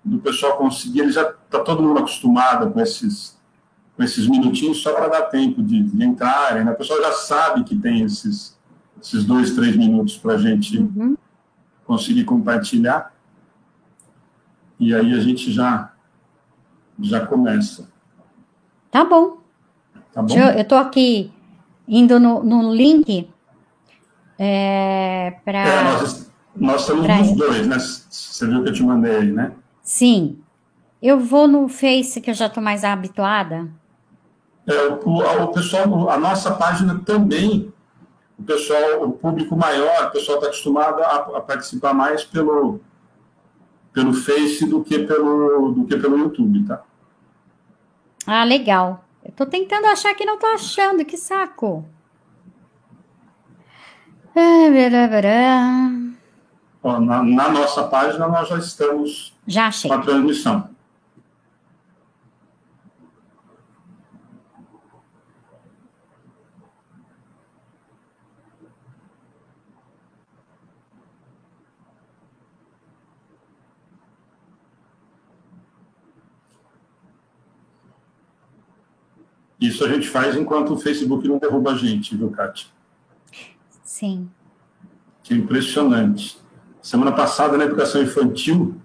do pessoal conseguir, ele já está todo mundo acostumado com esses minutinhos só para dar tempo de entrarem, né? O pessoal já sabe que tem esses 2, 3 minutos para a gente conseguir compartilhar, e aí a gente já começa. Tá bom. Tá bom? Eu estou aqui indo no link para... nós estamos nos dois, né? Você viu que eu te mandei aí, né? Sim. Eu vou no Face, que eu já estou mais habituada. O pessoal, a nossa página também, o público maior, o pessoal está acostumado a participar mais pelo Face do que pelo YouTube, tá? Ah, legal. Eu estou tentando achar que não estou achando, que saco. Ó, na nossa página nós já estamos com a transmissão. Isso a gente faz enquanto o Facebook não derruba a gente, viu, Kátia? Sim. Que é impressionante. Semana passada, na educação infantil,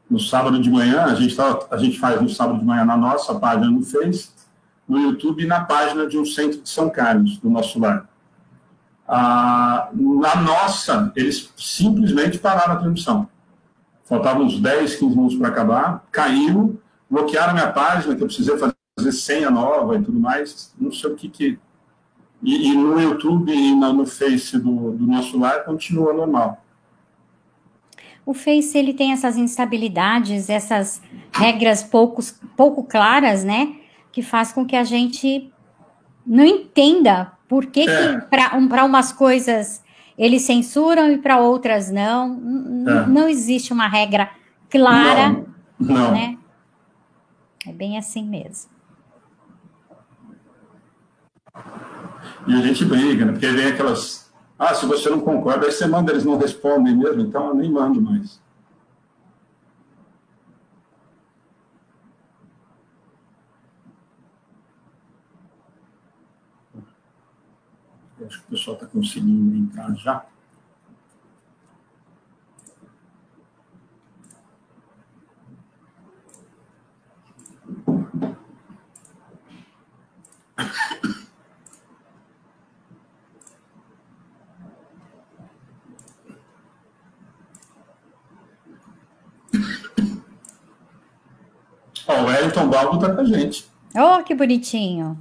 no sábado de manhã, a gente faz no sábado de manhã na nossa página no Face, no YouTube e na página de um centro de São Carlos, do nosso lar. Na nossa, eles simplesmente pararam a transmissão. Faltavam uns 10, 15 minutos para acabar, caíram, bloquearam a minha página, que eu precisei fazer senha nova e tudo mais, não sei o que... E no YouTube e no Face do nosso lar continua normal. O Face, ele tem essas instabilidades, essas regras pouco claras, né? Que faz com que a gente não entenda por que para umas coisas eles censuram e para outras não. Não existe uma regra clara. Não. Né? É bem assim mesmo. E a gente briga, né? Porque vem aquelas... se você não concorda, aí você manda, eles não respondem mesmo, então eu nem mando mais. Eu acho que o pessoal está conseguindo entrar já. O Wellington Balbo está com a gente. Oh, que bonitinho.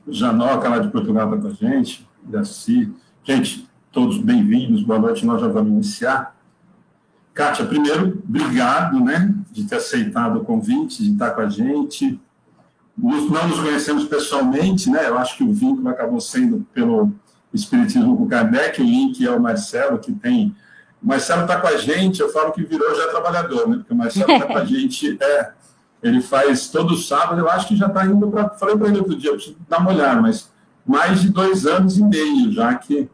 Janoca, lá de Portugal, está com a gente. Daci. Gente, todos bem-vindos. Boa noite, nós já vamos iniciar. Kátia, primeiro, obrigado, né, de ter aceitado o convite, de estar com a gente. Não nos conhecemos pessoalmente, né? Eu acho que o vínculo acabou sendo pelo Espiritismo com Kardec. O link é o Marcelo, que tem... O Marcelo está com a gente, eu falo que virou já trabalhador, né? Porque o Marcelo está com a gente, ele faz todo sábado, eu acho que já está indo para... Falei para ele outro dia, eu preciso dar uma olhada, mas mais de 2 anos e meio já que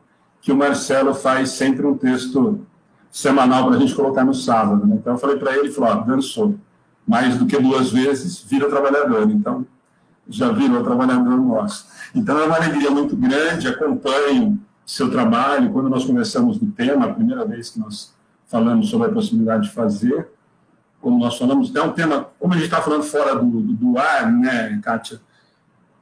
o Marcelo faz sempre um texto semanal para a gente colocar no sábado, né? Então eu falei para ele, ele falou, dançou. Mais do que 2 vezes, vira trabalhador. Então, já virou trabalhador nosso. Então, é uma alegria muito grande, acompanho seu trabalho. Quando nós começamos do tema, a primeira vez que nós falamos sobre a possibilidade de fazer, como nós falamos, é um tema, como a gente está falando fora do ar, né, Kátia?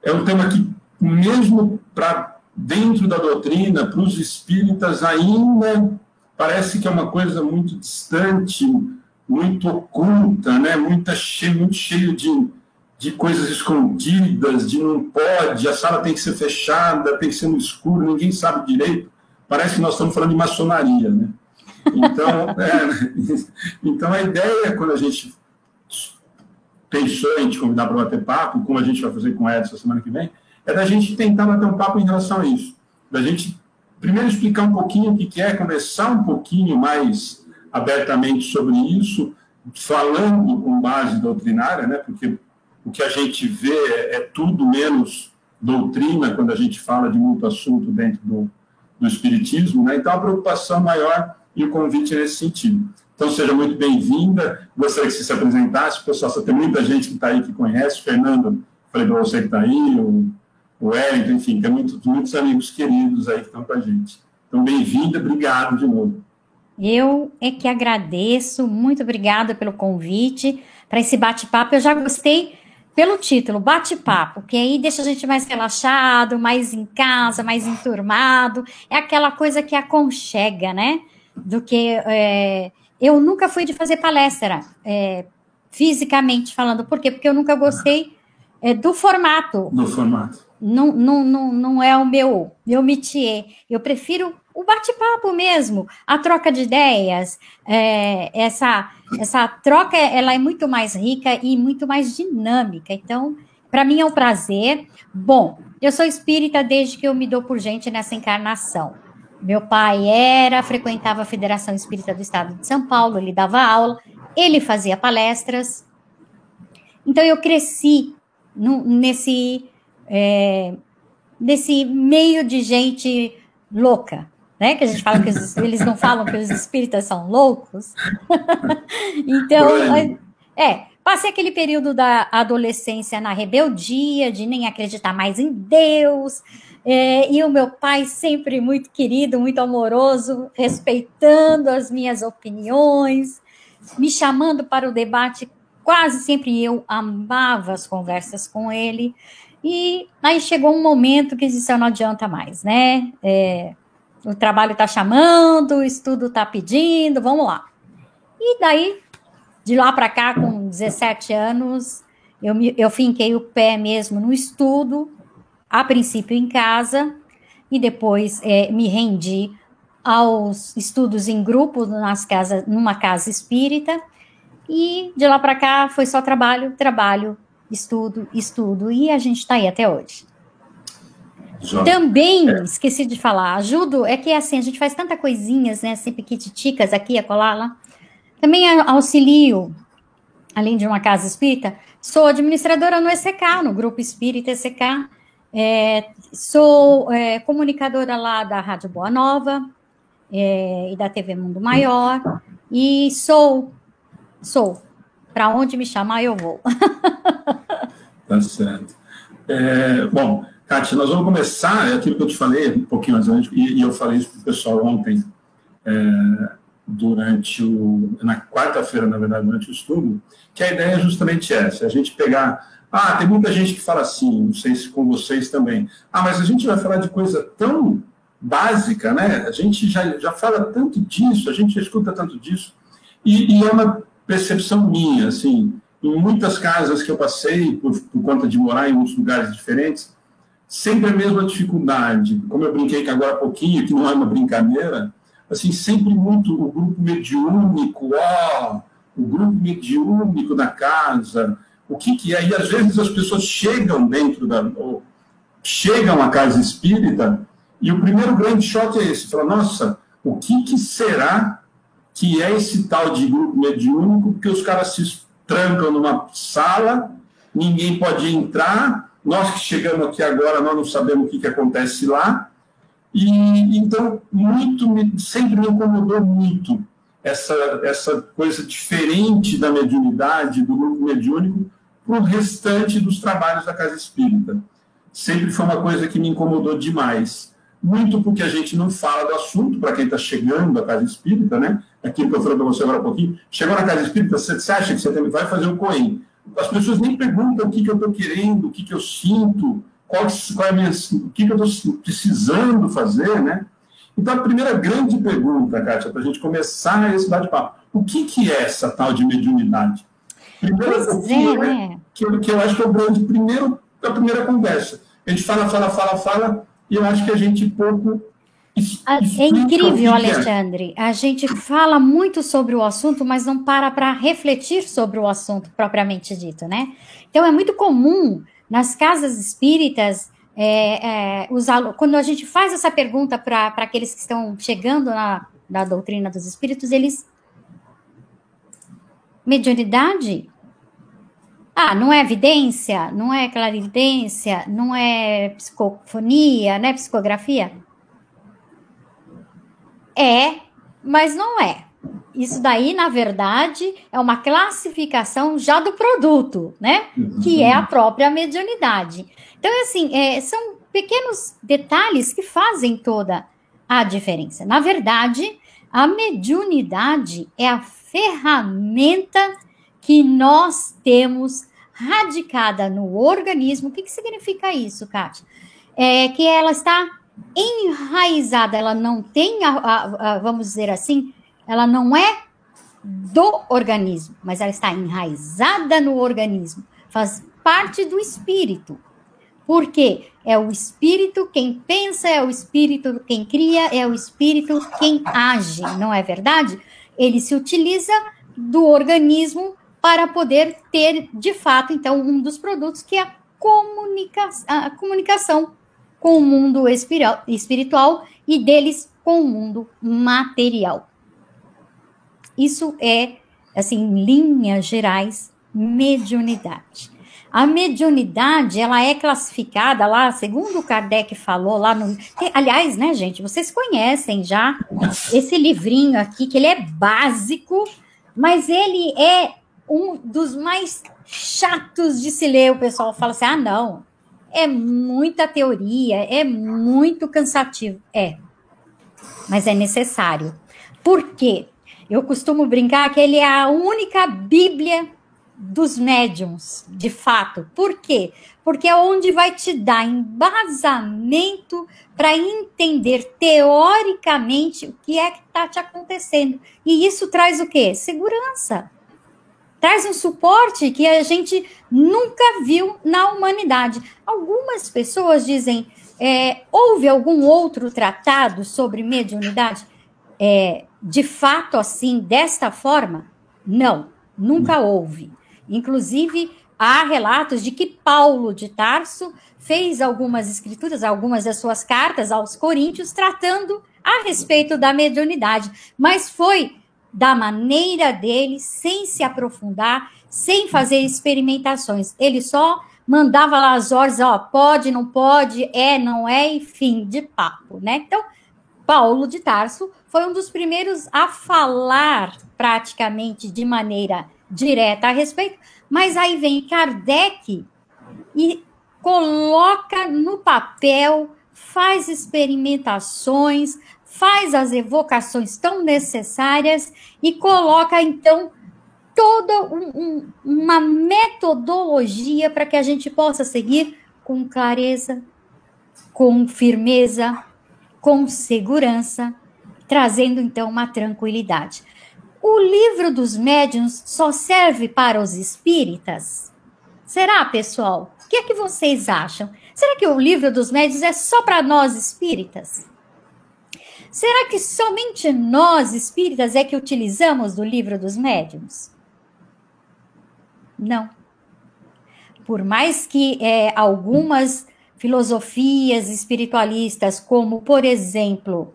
É um tema que, mesmo para dentro da doutrina, para os espíritas, ainda parece que é uma coisa muito distante, muito oculta, né? Muito cheio de coisas escondidas, de não pode, a sala tem que ser fechada, tem que ser no escuro, ninguém sabe direito. Parece que nós estamos falando de maçonaria, né? Então a ideia, quando a gente pensou em te convidar para bater papo, como a gente vai fazer com o Edson semana que vem, é da gente tentar bater um papo em relação a isso. Da gente, primeiro, explicar um pouquinho o que é, conversar um pouquinho mais abertamente sobre isso, falando com base doutrinária, né? Porque o que a gente vê é tudo menos doutrina quando a gente fala de muito assunto dentro do espiritismo, né? Então, a preocupação maior e o convite é nesse sentido. Então, seja muito bem-vinda. Gostaria que você se apresentasse. Pessoal, só tem muita gente que está aí que conhece. Fernando, falei para você que está aí, o Wellington, enfim, tem muitos amigos queridos aí que estão com a gente. Então, bem-vinda, obrigado de novo. Eu é que agradeço, muito obrigada pelo convite para esse bate-papo. Eu já gostei pelo título, bate-papo, que aí deixa a gente mais relaxado, mais em casa, mais enturmado. É aquela coisa que aconchega, né? Do que eu nunca fui de fazer palestra, fisicamente falando. Por quê? Porque eu nunca gostei do formato. Do formato. Não é o meu métier. Eu prefiro o bate-papo mesmo, a troca de ideias. Essa troca ela é muito mais rica e muito mais dinâmica. Então, para mim é um prazer. Bom, eu sou espírita desde que eu me dou por gente nessa encarnação. Meu pai frequentava a Federação Espírita do Estado de São Paulo, ele dava aula, ele fazia palestras. Então, eu cresci nesse meio de gente louca, né? Que a gente fala que eles não falam que os espíritas são loucos. Então, passei aquele período da adolescência na rebeldia, de nem acreditar mais em Deus, e o meu pai sempre muito querido, muito amoroso, respeitando as minhas opiniões, me chamando para o debate. Quase sempre eu amava as conversas com ele. E aí chegou um momento que disse, não adianta mais, né? O trabalho está chamando, o estudo está pedindo, vamos lá. E daí, de lá para cá, com 17 anos, eu finquei o pé mesmo no estudo, a princípio em casa, e depois me rendi aos estudos em grupo numa casa espírita, e de lá para cá foi só trabalho, estudo, e a gente está aí até hoje. Também, esqueci de falar, ajudo, é que assim, a gente faz tanta coisinhas, né, sempre titicas aqui, acolá, lá. Também auxilio, além de uma casa espírita, sou administradora no ECK, no Grupo Espírita ECK, sou comunicadora lá da Rádio Boa Nova e da TV Mundo Maior, e sou, para onde me chamar eu vou. Tá certo. Bom, Kátia, nós vamos começar, aquilo que eu te falei um pouquinho antes, e eu falei isso para o pessoal ontem, na quarta-feira, na verdade, durante o estudo, que a ideia é justamente essa, a gente pegar... tem muita gente que fala assim, não sei se com vocês também, mas a gente vai falar de coisa tão básica, né? A gente já fala tanto disso, a gente já escuta tanto disso, e é uma percepção minha, assim, em muitas casas que eu passei, por conta de morar em muitos lugares diferentes, sempre a mesma dificuldade, como eu brinquei que agora há pouquinho, que não é uma brincadeira, assim, sempre muito o grupo mediúnico, o grupo mediúnico da casa, o que é, e às vezes as pessoas chegam chegam à casa espírita, e o primeiro grande choque é esse, fala, nossa, o que será que é esse tal de grupo mediúnico, porque os caras se trancam numa sala, ninguém pode entrar, nós que chegamos aqui agora, nós não sabemos o que acontece lá, e então sempre me incomodou muito essa coisa diferente da mediunidade, do grupo mediúnico, para o restante dos trabalhos da Casa Espírita. Sempre foi uma coisa que me incomodou demais. Muito porque a gente não fala do assunto, para quem está chegando à Casa Espírita, né? Aquilo que eu falei para você agora há pouquinho. Chegou na Casa Espírita, você acha que você vai fazer o COEM. As pessoas nem perguntam o que eu estou querendo, o que eu sinto, o que eu estou precisando fazer, né? Então, a primeira grande pergunta, Kátia, para a gente começar esse bate-papo, o que é essa tal de mediunidade? Primeiro, que eu acho que é a primeira conversa. A gente fala, e eu acho que a gente pouco... É incrível, Alexandre. A gente fala muito sobre o assunto, mas não para refletir sobre o assunto propriamente dito, né? Então, é muito comum nas casas espíritas, quando a gente faz essa pergunta para aqueles que estão chegando na doutrina dos espíritos, eles... Mediunidade? Não é evidência, não é clarividência, não é psicofonia, né, psicografia? Mas não é. isso daí, na verdade, é uma classificação já do produto, né? Que é a própria mediunidade. Então, assim, são pequenos detalhes que fazem toda a diferença. Na verdade, a mediunidade é a ferramenta que nós temos radicada no organismo. O que significa isso, Kátia? É que ela está enraizada, ela não tem, vamos dizer assim, ela não é do organismo, mas ela está enraizada no organismo, faz parte do espírito. Por quê? É o espírito quem pensa, é o espírito quem cria, é o espírito quem age, não é verdade? Ele se utiliza do organismo para poder ter, de fato, então, um dos produtos que é a comunicação com o mundo espiritual e deles com o mundo material. Isso é, assim, em linhas gerais, mediunidade. A mediunidade, ela é classificada lá, segundo o Kardec falou lá no... Aliás, né, gente, vocês conhecem já esse livrinho aqui, que ele é básico, mas ele é um dos mais chatos de se ler. O pessoal fala assim, não, é muita teoria, é muito cansativo. Mas é necessário. Por quê? Eu costumo brincar que ele é a única Bíblia dos médiuns, de fato. Por quê? Porque é onde vai te dar embasamento para entender teoricamente o que é que está te acontecendo. E isso traz o quê? Segurança. Traz um suporte que a gente nunca viu na humanidade. Algumas pessoas dizem, houve algum outro tratado sobre mediunidade? De fato, assim, desta forma? Não, nunca houve. Inclusive, há relatos de que Paulo de Tarso fez algumas escrituras, algumas das suas cartas aos coríntios, tratando a respeito da mediunidade, mas foi da maneira dele, sem se aprofundar, sem fazer experimentações. Ele só mandava lá as ordens, pode, não pode, não é, e fim de papo, né? Então, Paulo de Tarso foi um dos primeiros a falar praticamente de maneira direta a respeito, mas aí vem Kardec e coloca no papel, faz experimentações, faz as evocações tão necessárias e coloca, então, toda uma metodologia para que a gente possa seguir com clareza, com firmeza, com segurança, trazendo, então, uma tranquilidade. O livro dos médiuns só serve para os espíritas? Será, pessoal? O que é que vocês acham? Será que o livro dos médiuns é só para nós espíritas? Será que somente nós espíritas é que utilizamos do livro dos médiuns? Não. Por mais que algumas filosofias espiritualistas, como, por exemplo,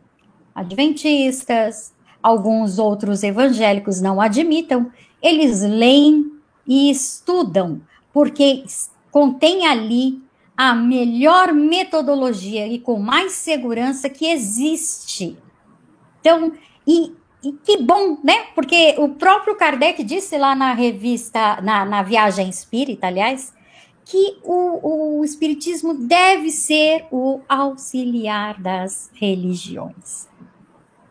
adventistas, alguns outros evangélicos não admitam, eles leem e estudam, porque contém ali a melhor metodologia e com mais segurança que existe. Então, e que bom, né? Porque o próprio Kardec disse lá na revista, na Viagem Espírita, aliás, que o espiritismo deve ser o auxiliar das religiões.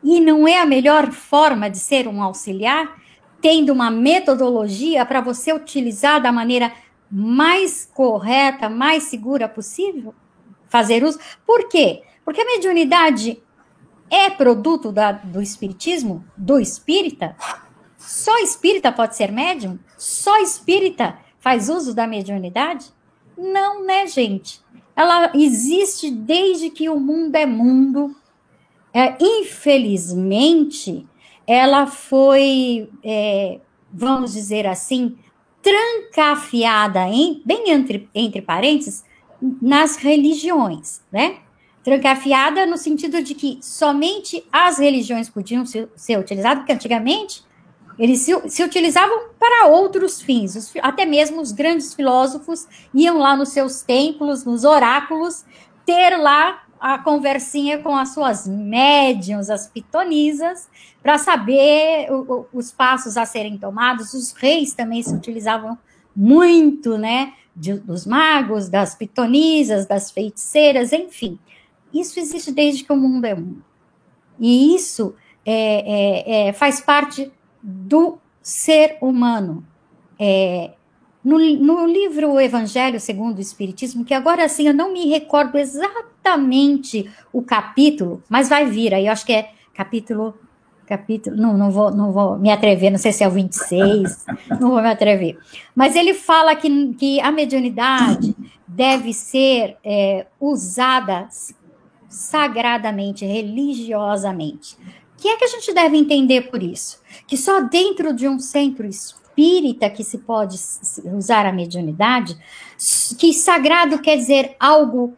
E não é a melhor forma de ser um auxiliar, tendo uma metodologia para você utilizar da maneira mais correta, mais segura possível? Fazer uso. Por quê? Porque a mediunidade é produto do espiritismo, do espírita? Só espírita pode ser médium? Só espírita faz uso da mediunidade? Não, né, gente? Ela existe desde que o mundo é mundo. Infelizmente, ela foi, vamos dizer assim, trancafiada, bem entre parênteses, nas religiões, né? Trancafiada no sentido de que somente as religiões podiam ser utilizadas, porque antigamente eles se utilizavam para outros fins. Até mesmo os grandes filósofos iam lá nos seus templos, nos oráculos, ter lá a conversinha com as suas médiuns, as pitonisas, para saber os passos a serem tomados. Os reis também se utilizavam muito, né, dos magos, das pitonisas, das feiticeiras, enfim. Isso existe desde que o mundo é mundo. E isso faz parte do ser humano. No livro Evangelho segundo o Espiritismo, que agora assim eu não me recordo exatamente o capítulo, mas vai vir, aí eu acho que é capítulo, não vou me atrever, não sei se é o 26, não vou me atrever. Mas ele fala que a mediunidade deve ser usada sagradamente, religiosamente. O que é que a gente deve entender por isso? Que só dentro de um centro espírita que se pode usar a mediunidade, que sagrado quer dizer algo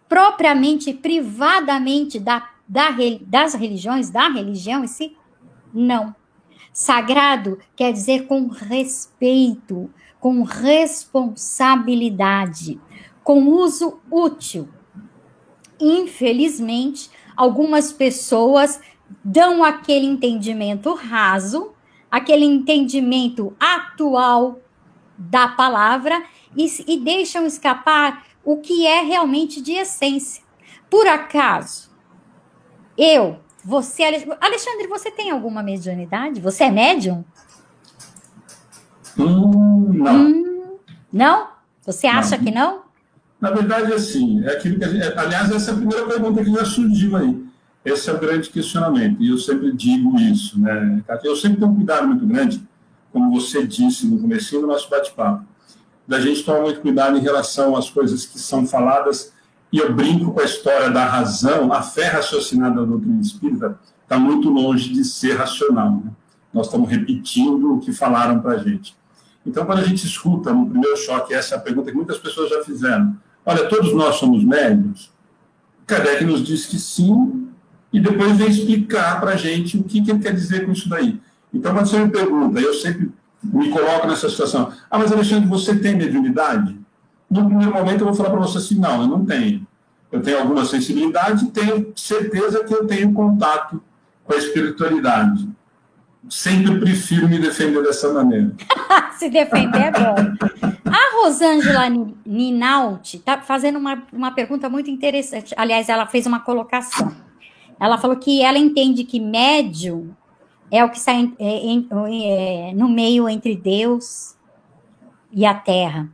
propriamente, privadamente das religiões, da religião em si? Não. Sagrado quer dizer com respeito, com responsabilidade, com uso útil. Infelizmente, algumas pessoas dão aquele entendimento raso, aquele entendimento atual da palavra e deixam escapar o que é realmente de essência. Por acaso, você, Alexandre, você tem alguma mediunidade? Você é médium? Não. Não? Você acha que não? Na verdade, assim, é aquilo que aliás, essa é a primeira pergunta que já surgiu aí. Esse é o grande questionamento, e eu sempre digo isso, né? Eu sempre tenho um cuidado muito grande, como você disse no comecinho do nosso bate-papo, da gente tomar muito cuidado em relação às coisas que são faladas, e eu brinco com a história da razão, a fé raciocinada da doutrina espírita está muito longe de ser racional, né? Nós estamos repetindo o que falaram para a gente. Então, quando a gente escuta no primeiro choque, essa é a pergunta que muitas pessoas já fizeram, olha, todos nós somos médiuns? Kardec nos diz que sim, e depois vem explicar para a gente o que ele quer dizer com isso daí. Então, quando você me pergunta, eu sempre me coloco nessa situação, mas Alexandre, você tem mediunidade? No primeiro momento eu vou falar para você assim, não, eu não tenho. Eu tenho alguma sensibilidade e tenho certeza que eu tenho contato com a espiritualidade. Sempre prefiro me defender dessa maneira. Se defender é bom. A Rosângela Ninalti está fazendo uma pergunta muito interessante. Aliás, ela fez uma colocação. Ela falou que ela entende que médium é o que está no meio entre Deus e a Terra.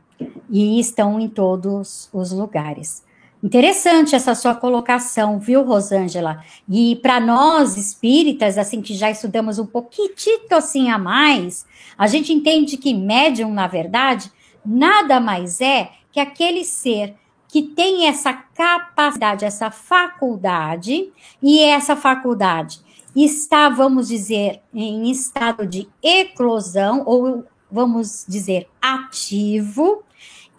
E estão em todos os lugares. Interessante essa sua colocação, viu, Rosângela? E para nós espíritas, assim, que já estudamos um pouquitito assim a mais, a gente entende que médium, na verdade, nada mais é que aquele ser que tem essa capacidade, essa faculdade, e essa faculdade está, vamos dizer, em estado de eclosão, ou vamos dizer, ativo,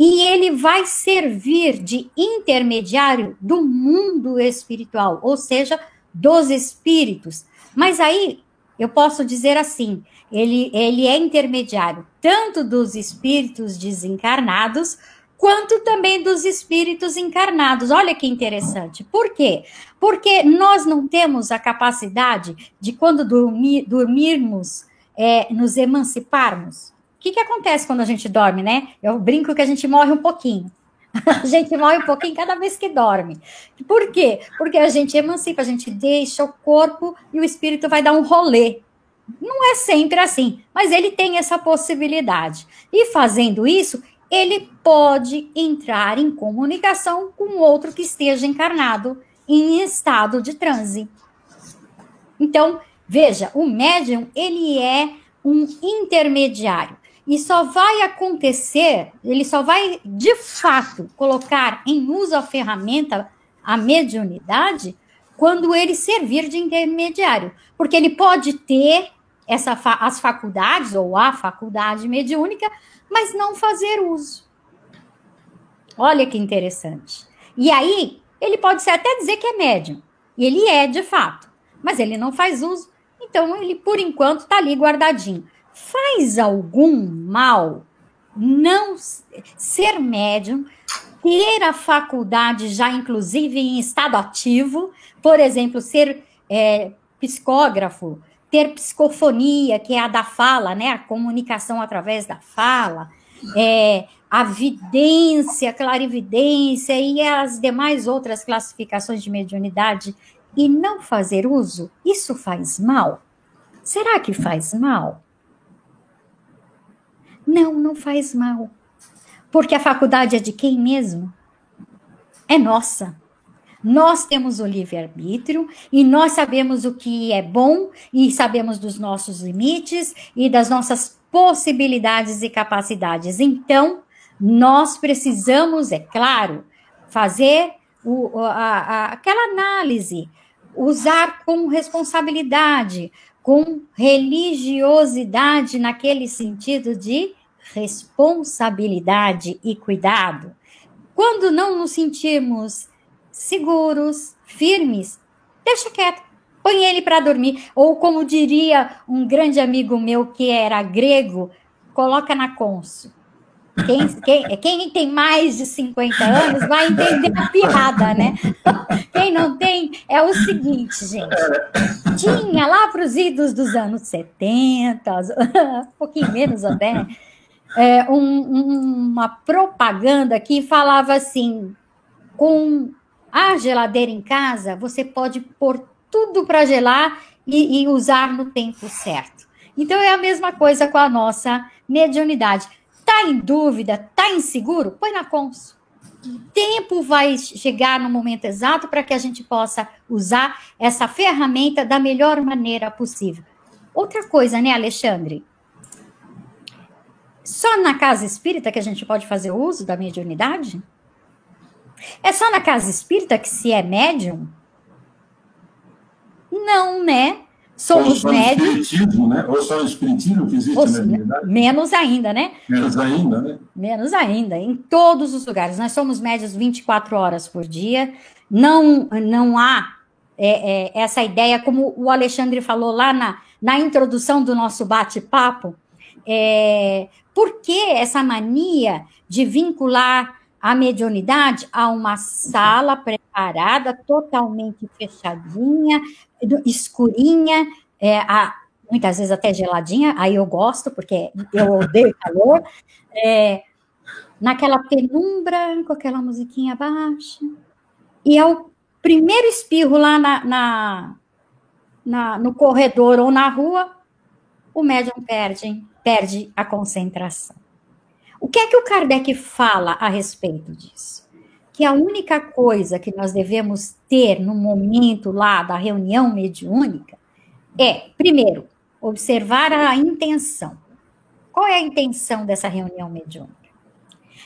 e ele vai servir de intermediário do mundo espiritual, ou seja, dos espíritos. Mas aí, eu posso dizer assim, ele é intermediário tanto dos espíritos desencarnados, quanto também dos espíritos encarnados. Olha que interessante. Por quê? Porque nós não temos a capacidade de, quando dormirmos, nos emanciparmos. O que acontece quando a gente dorme, né? Eu brinco que a gente morre um pouquinho. A gente morre um pouquinho cada vez que dorme. Por quê? Porque a gente emancipa, a gente deixa o corpo e o espírito vai dar um rolê. Não é sempre assim, mas ele tem essa possibilidade. E fazendo isso, ele pode entrar em comunicação com outro que esteja encarnado em estado de transe. Então, veja, o médium, ele é um intermediário. E só vai acontecer, ele só vai, de fato, colocar em uso a ferramenta, a mediunidade, quando ele servir de intermediário. Porque ele pode ter as faculdades, ou a faculdade mediúnica, mas não fazer uso. Olha que interessante. E aí, ele pode até dizer que é médium. E ele é, de fato. Mas ele não faz uso. Então, ele, por enquanto, está ali guardadinho. Faz algum mal não ser médium, ter a faculdade já, inclusive, em estado ativo, por exemplo, ser psicógrafo, ter psicofonia, que é a da fala, né? A comunicação através da fala, a vidência, clarividência e as demais outras classificações de mediunidade, e não fazer uso, isso faz mal? Será que faz mal? Não, não faz mal. Porque a faculdade é de quem mesmo? É nossa. Nós temos o livre-arbítrio e nós sabemos o que é bom e sabemos dos nossos limites e das nossas possibilidades e capacidades. Então, nós precisamos, é claro, fazer aquela análise, usar com responsabilidade, com religiosidade, naquele sentido de responsabilidade e cuidado. Quando não nos sentirmos seguros, firmes, deixa quieto, põe ele para dormir. Ou como diria um grande amigo meu que era grego, coloca na cônsul. Quem tem mais de 50 anos vai entender a piada, né? Quem não tem, é o seguinte, gente. Tinha lá para os idos dos anos 70, um pouquinho menos até, uma propaganda que falava assim, com a geladeira em casa, você pode pôr tudo para gelar e usar no tempo certo. Então, é a mesma coisa com a nossa mediunidade. Está em dúvida, está inseguro? Põe na cônsul. O tempo vai chegar no momento exato para que a gente possa usar essa ferramenta da melhor maneira possível. Outra coisa, né, Alexandre? Só na casa espírita que a gente pode fazer uso da mediunidade? É só na casa espírita que se é médium? Não, né? Somos médiums. Né? Ou só no espiritismo que existe a mediunidade? Menos ainda, né? Menos ainda, né? Menos ainda, em todos os lugares. Nós somos médios 24 horas por dia. Não há essa ideia, como o Alexandre falou lá na introdução do nosso bate-papo. Por que essa mania de vincular a mediunidade a uma sala preparada, totalmente fechadinha, escurinha, muitas vezes até geladinha, aí eu gosto, porque eu odeio calor, naquela penumbra, com aquela musiquinha baixa, e ao primeiro espirro lá no corredor ou na rua, o médium perde a concentração. O que é que o Kardec fala a respeito disso? Que a única coisa que nós devemos ter no momento lá da reunião mediúnica é, primeiro, observar a intenção. Qual é a intenção dessa reunião mediúnica?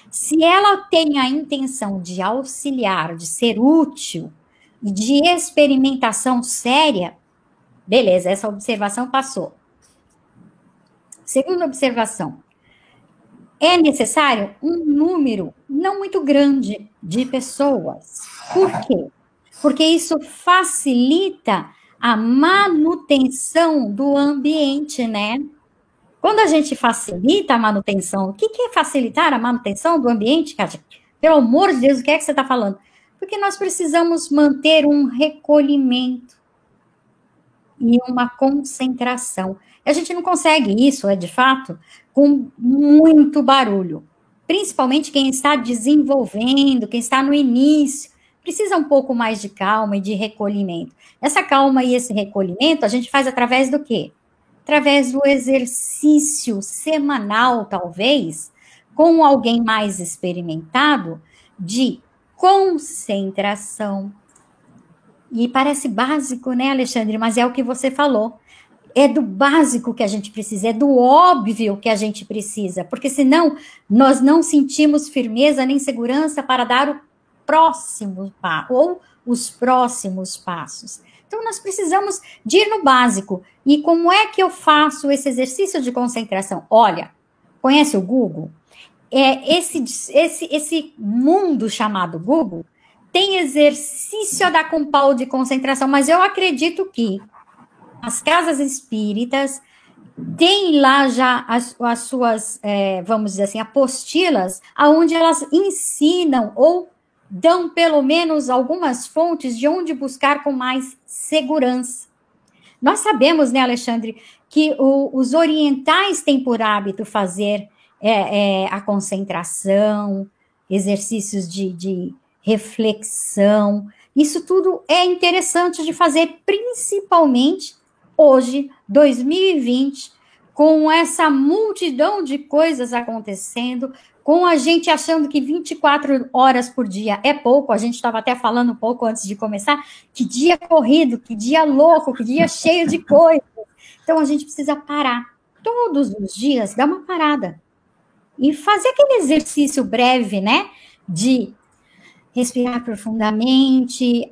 Se ela tem a intenção de auxiliar, de ser útil e de experimentação séria, beleza, essa observação passou. Segunda observação. É necessário um número não muito grande de pessoas. Por quê? Porque isso facilita a manutenção do ambiente, né? Quando a gente facilita a manutenção, o que é facilitar a manutenção do ambiente, Kátia? Pelo amor de Deus, o que é que você está falando? Porque nós precisamos manter um recolhimento e uma concentração. A gente não consegue isso, de fato, com muito barulho. Principalmente quem está desenvolvendo, quem está no início, precisa um pouco mais de calma e de recolhimento. Essa calma e esse recolhimento a gente faz através do quê? Através do exercício semanal, talvez, com alguém mais experimentado, de concentração. E parece básico, né, Alexandre? Mas é o que você falou. É do básico que a gente precisa, é do óbvio que a gente precisa, porque senão nós não sentimos firmeza nem segurança para dar o próximo passo, ou os próximos passos. Então, nós precisamos de ir no básico. E como é que eu faço esse exercício de concentração? Olha, conhece o Google? Esse mundo chamado Google tem exercício a dar com pau de concentração, mas eu acredito que as casas espíritas tem lá já as suas, vamos dizer assim, apostilas, onde elas ensinam ou dão pelo menos algumas fontes de onde buscar com mais segurança. Nós sabemos, né, Alexandre, que os orientais têm por hábito fazer a concentração, exercícios de reflexão. Isso tudo é interessante de fazer, principalmente hoje, 2020, com essa multidão de coisas acontecendo, com a gente achando que 24 horas por dia é pouco. A gente estava até falando um pouco antes de começar, que dia corrido, que dia louco, que dia cheio de coisas. Então, a gente precisa parar. Todos os dias, dar uma parada. E fazer aquele exercício breve, né? De respirar profundamente,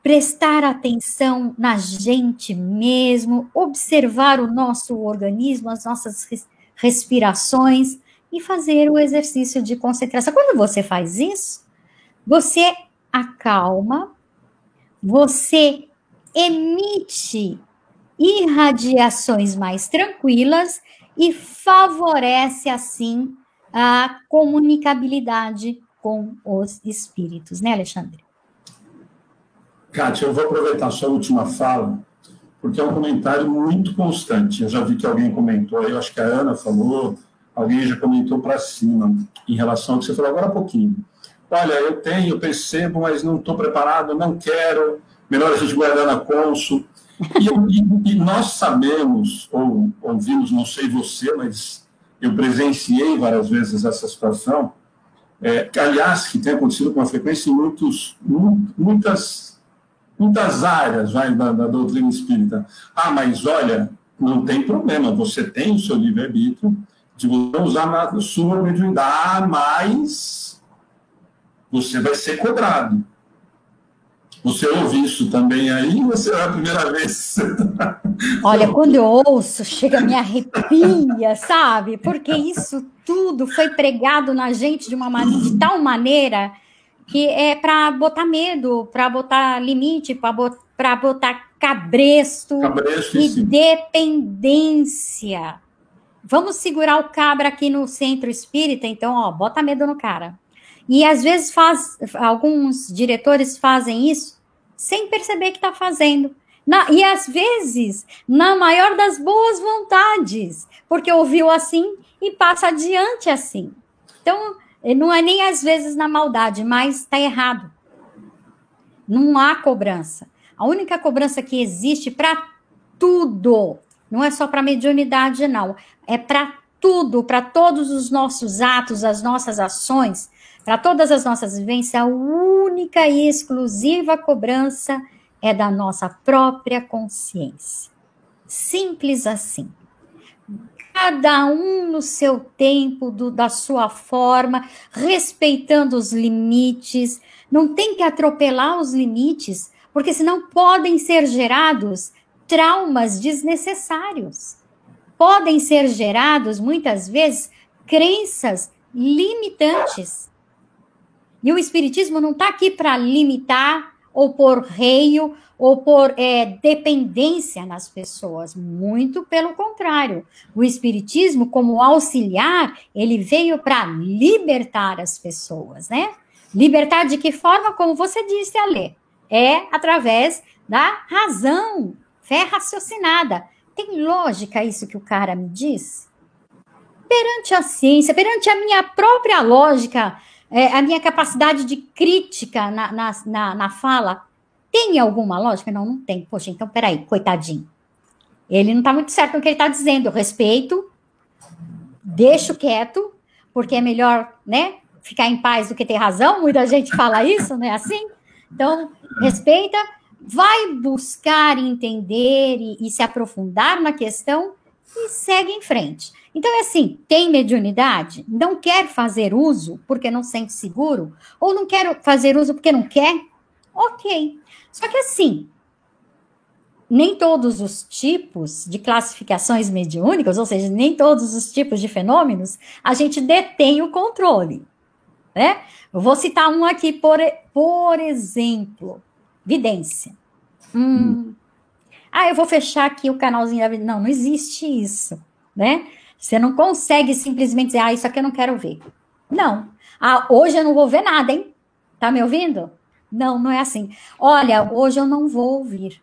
prestar atenção na gente mesmo, observar o nosso organismo, as nossas respirações e fazer o exercício de concentração. Quando você faz isso, você acalma, você emite irradiações mais tranquilas e favorece, assim, a comunicabilidade com os espíritos, né, Alexandre? Kátia, eu vou aproveitar a sua última fala, porque é um comentário muito constante. Eu já vi que alguém comentou, eu acho que a Ana falou, alguém já comentou para cima, em relação ao que você falou agora há pouquinho. Olha, eu percebo, mas não estou preparado, não quero, melhor a gente guardar na cônsul. E nós sabemos, ou ouvimos, não sei você, mas eu presenciei várias vezes essa situação, que, aliás, que tem acontecido com uma frequência em muitas áreas da doutrina espírita. Ah, mas olha, não tem problema, você tem o seu livre-arbítrio de você usar na sua mediunidade, mas você vai ser cobrado. Você ouve isso também aí, ou será a primeira vez? Olha, quando eu ouço, chega a me arrepia, sabe? Porque isso tudo foi pregado na gente de tal maneira que é para botar medo, para botar limite, para botar cabresto e sim. dependência. Vamos segurar o cabra aqui no centro espírita, então, ó, bota medo no cara. E às vezes alguns diretores fazem isso sem perceber que está fazendo. E às vezes, na maior das boas vontades, porque ouviu assim e passa adiante assim. Então, não é nem às vezes na maldade, mas está errado. Não há cobrança. A única cobrança que existe para tudo, não é só para mediunidade, não. É para tudo, para todos os nossos atos, as nossas ações, para todas as nossas vivências, a única e exclusiva cobrança é da nossa própria consciência. Simples assim. Cada um no seu tempo, da sua forma, respeitando os limites. Não tem que atropelar os limites, porque senão podem ser gerados traumas desnecessários. Podem ser gerados, muitas vezes, crenças limitantes. E o Espiritismo não está aqui para limitar, ou por reio, ou por dependência nas pessoas. Muito pelo contrário. O Espiritismo, como auxiliar, ele veio para libertar as pessoas, né? Libertar de que forma? Como você disse, Alê. É através da razão, fé raciocinada. Tem lógica isso que o cara me diz? Perante a ciência, perante a minha própria lógica, a minha capacidade de crítica na fala, tem alguma lógica? Não, não tem. Poxa, então peraí, coitadinho. Ele não está muito certo no que ele está dizendo. Eu respeito, deixo quieto, porque é melhor, né, ficar em paz do que ter razão. Muita gente fala isso, não é assim? Então, respeita, vai buscar entender e se aprofundar na questão e segue em frente. Então, é assim, tem mediunidade? Não quer fazer uso porque não sente seguro? Ou não quer fazer uso porque não quer? Ok. Só que assim, nem todos os tipos de classificações mediúnicas, ou seja, nem todos os tipos de fenômenos, a gente detém o controle, né? Eu vou citar um aqui, por exemplo, vidência. eu vou fechar aqui o canalzinho da vida. Não, não existe isso, né? Você não consegue simplesmente dizer, isso aqui eu não quero ver. Não. Hoje eu não vou ver nada, hein? Tá me ouvindo? Não, não é assim. Olha, hoje eu não vou ouvir,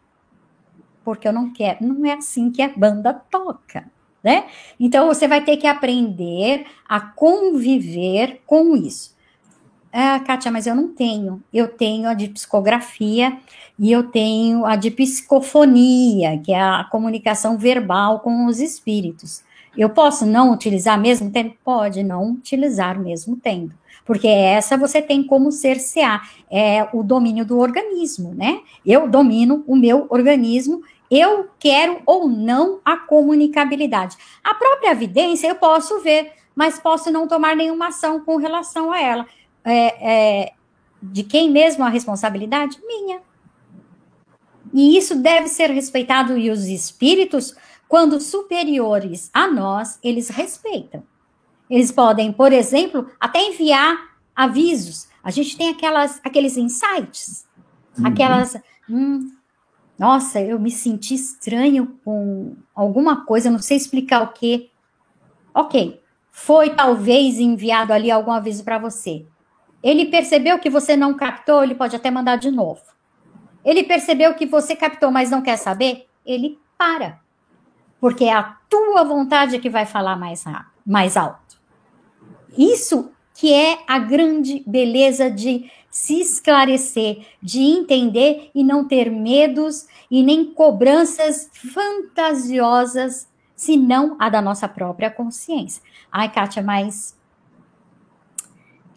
porque eu não quero. Não é assim que a banda toca, né? Então, você vai ter que aprender a conviver com isso. Kátia, mas eu não tenho. Eu tenho a de psicografia e eu tenho a de psicofonia, que é a comunicação verbal com os espíritos. Eu posso não utilizar mesmo tendo? Pode não utilizar mesmo tendo. Porque essa você tem como cercear. É o domínio do organismo, né? Eu domino o meu organismo, eu quero ou não a comunicabilidade. A própria evidência eu posso ver, mas posso não tomar nenhuma ação com relação a ela. De quem mesmo a responsabilidade? Minha. E isso deve ser respeitado, e os espíritos, quando superiores a nós, eles respeitam. Eles podem, por exemplo, até enviar avisos. A gente tem aqueles insights, aquelas... nossa, eu me senti estranho com alguma coisa, não sei explicar o quê. Ok, foi talvez enviado ali algum aviso para você. Ele percebeu que você não captou, ele pode até mandar de novo. Ele percebeu que você captou, mas não quer saber, ele para. Porque é a tua vontade que vai falar mais alto. Isso que é a grande beleza de se esclarecer, de entender e não ter medos e nem cobranças fantasiosas, senão a da nossa própria consciência. Ai, Kátia, mas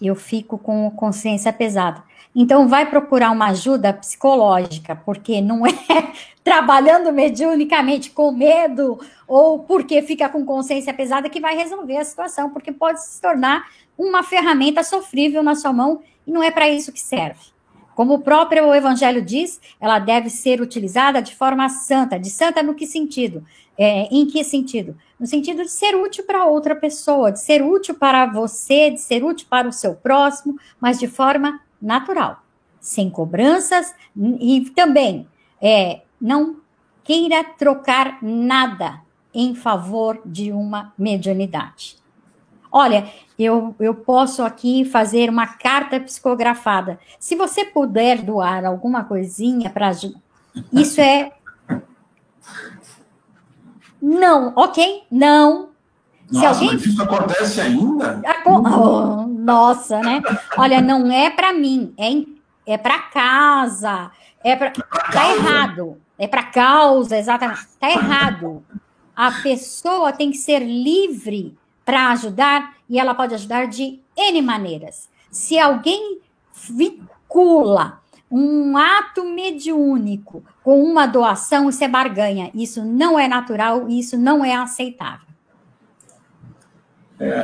eu fico com consciência pesada. Então, vai procurar uma ajuda psicológica, porque não é trabalhando mediunicamente com medo ou porque fica com consciência pesada que vai resolver a situação, porque pode se tornar uma ferramenta sofrível na sua mão e não é para isso que serve. Como o próprio Evangelho diz, ela deve ser utilizada de forma santa. De santa no que sentido? Em que sentido? No sentido de ser útil para outra pessoa, de ser útil para você, de ser útil para o seu próximo, mas de forma natural, sem cobranças e também não queira trocar nada em favor de uma mediunidade. Olha, eu posso aqui fazer uma carta psicografada. Se você puder doar alguma coisinha para ajudar, isso é... Não, ok? Não. Nossa, mas isso acontece ainda? Nossa, né? Olha, não é para mim, é para casa, tá errado. É para causa, exatamente. Tá errado. A pessoa tem que ser livre para ajudar, e ela pode ajudar de N maneiras. Se alguém vincula um ato mediúnico com uma doação, isso é barganha. Isso não é natural, isso não é aceitável.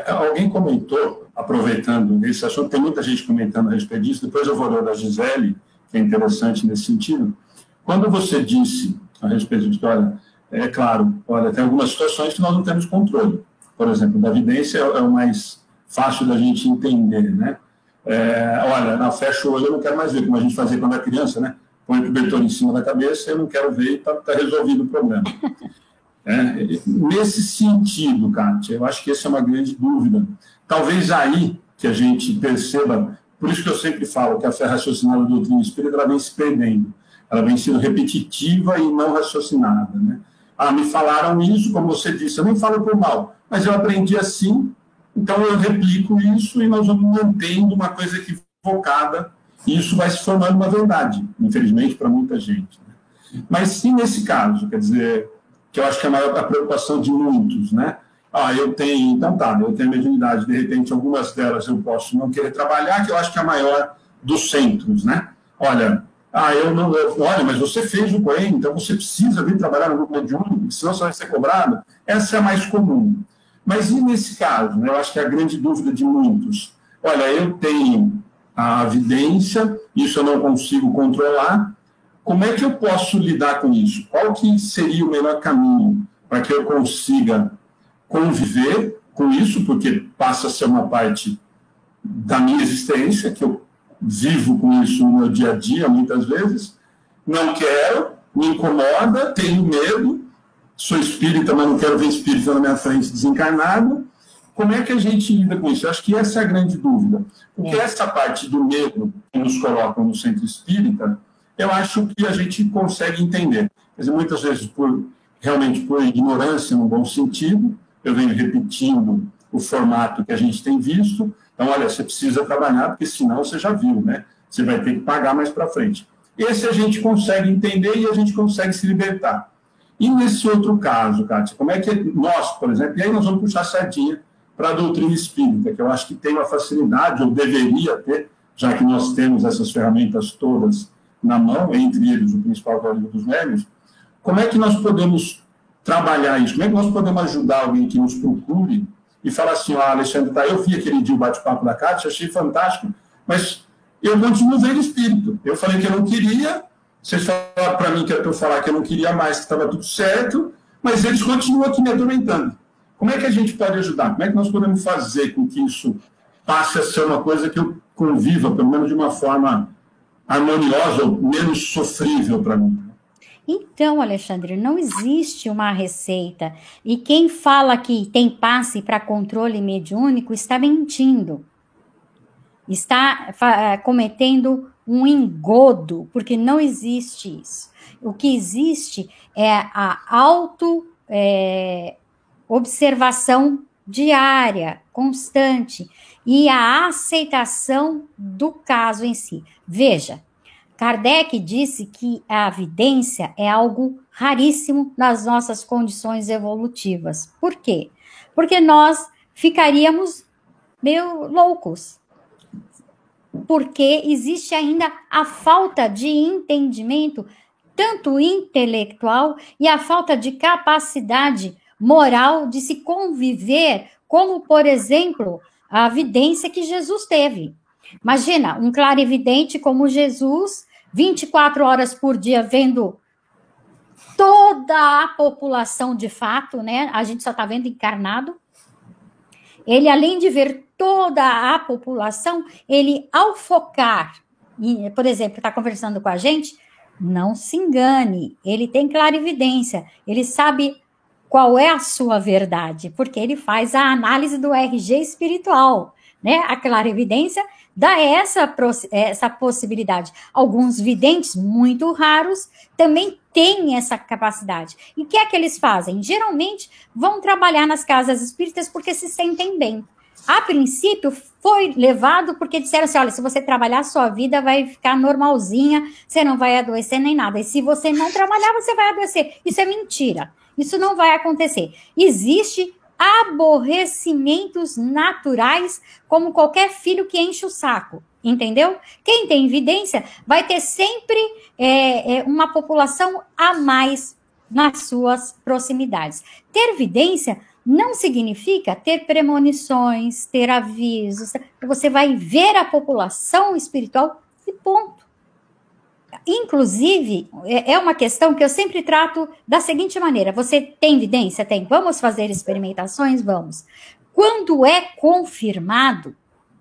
Alguém comentou, aproveitando esse assunto, tem muita gente comentando a respeito disso, depois eu vou ler da Gisele, que é interessante nesse sentido. Quando você disse a respeito de, olha, é claro, olha, tem algumas situações que nós não temos controle. Por exemplo, da evidência é o mais fácil da gente entender, né? Olha, fecha o olho, eu não quero mais ver, como a gente fazia quando era criança, né? Põe o cobertor em cima da cabeça, eu não quero ver e está resolvido o problema. Nesse sentido, Kátia, eu acho que essa é uma grande dúvida. Talvez aí que a gente perceba, por isso que eu sempre falo que a fé raciocinada do doutrina espírita ela vem se perdendo, ela vem sendo repetitiva e não raciocinada, né? Me falaram isso, como você disse, eu nem falo por mal, mas eu aprendi assim, então eu replico isso e nós vamos mantendo uma coisa equivocada e isso vai se formando uma verdade, infelizmente, para muita gente. Né? Mas sim, nesse caso, quer dizer, que eu acho que é a preocupação de muitos, né? Eu tenho mediunidade, de repente, algumas delas eu posso não querer trabalhar, que eu acho que é a maior dos centros, né? Olha, mas você fez o COEM, então você precisa vir trabalhar no grupo mediúnico, senão você vai ser cobrado. Essa é a mais comum. Mas e nesse caso, né? Eu acho que é a grande dúvida de muitos. Olha, eu tenho a evidência, isso eu não consigo controlar, como é que eu posso lidar com isso? Qual que seria o melhor caminho para que eu consiga conviver com isso, porque passa a ser uma parte da minha existência, que eu vivo com isso no meu dia a dia, muitas vezes, não quero, me incomoda, tenho medo, sou espírita, mas não quero ver espírita na minha frente desencarnado. Como é que a gente lida com isso? Eu acho que essa é a grande dúvida. Porque essa parte do medo que nos colocam no centro espírita, eu acho que a gente consegue entender. Quer dizer, muitas vezes, realmente por ignorância, no bom sentido, eu venho repetindo o formato que a gente tem visto. Então, olha, você precisa trabalhar, porque senão você já viu, né? Você vai ter que pagar mais para frente. Esse a gente consegue entender e a gente consegue se libertar. E nesse outro caso, Kátia, como é que nós, por exemplo, e aí nós vamos puxar a sardinha para a doutrina espírita, que eu acho que tem uma facilidade, ou deveria ter, já que nós temos essas ferramentas todas na mão, entre eles o principal, que é o Livro dos Médiuns. Como é que nós podemos trabalhar isso? Como é que nós podemos ajudar alguém que nos procure e falar assim, Alexandre, tá, eu vi aquele dia o bate-papo da Kátia, achei fantástico, mas eu continuo vendo espírito. Eu falei que eu não queria, vocês falaram para mim que eu falar que eu não queria mais, que estava tudo certo, mas eles continuam aqui me atormentando. Como é que a gente pode ajudar? Como é que nós podemos fazer com que isso passe a ser uma coisa que eu conviva, pelo menos de uma forma harmoniosa ou menos sofrível para mim? Então, Alexandre, não existe uma receita. E quem fala que tem passe para controle mediúnico está mentindo. Está cometendo um engodo, porque não existe isso. O que existe é a observação diária, constante, e a aceitação do caso em si. Veja, Kardec disse que a vidência é algo raríssimo nas nossas condições evolutivas. Por quê? Porque nós ficaríamos meio loucos. Porque existe ainda a falta de entendimento, tanto intelectual, e a falta de capacidade moral de se conviver, como, por exemplo, a vidência que Jesus teve. Imagina, um clarividente como Jesus, 24 horas por dia vendo toda a população de fato, né? A gente só está vendo encarnado. Ele, além de ver toda a população, ele, ao focar, por exemplo, está conversando com a gente, não se engane, ele tem clarividência, ele sabe qual é a sua verdade, porque ele faz a análise do RG espiritual, né? A clarividência dá essa possibilidade. Alguns videntes muito raros também têm essa capacidade. E o que é que eles fazem? Geralmente vão trabalhar nas casas espíritas porque se sentem bem. A princípio foi levado porque disseram assim, olha, se você trabalhar, sua vida vai ficar normalzinha, você não vai adoecer nem nada. E se você não trabalhar, você vai adoecer. Isso é mentira. Isso não vai acontecer. Existe aborrecimentos naturais, como qualquer filho que enche o saco, entendeu? Quem tem evidência vai ter sempre uma população a mais nas suas proximidades. Ter evidência não significa ter premonições, ter avisos. Você vai ver a população espiritual e ponto. Inclusive, é uma questão que eu sempre trato da seguinte maneira: você tem evidência? Tem. Vamos fazer experimentações? Vamos. Quando é confirmado,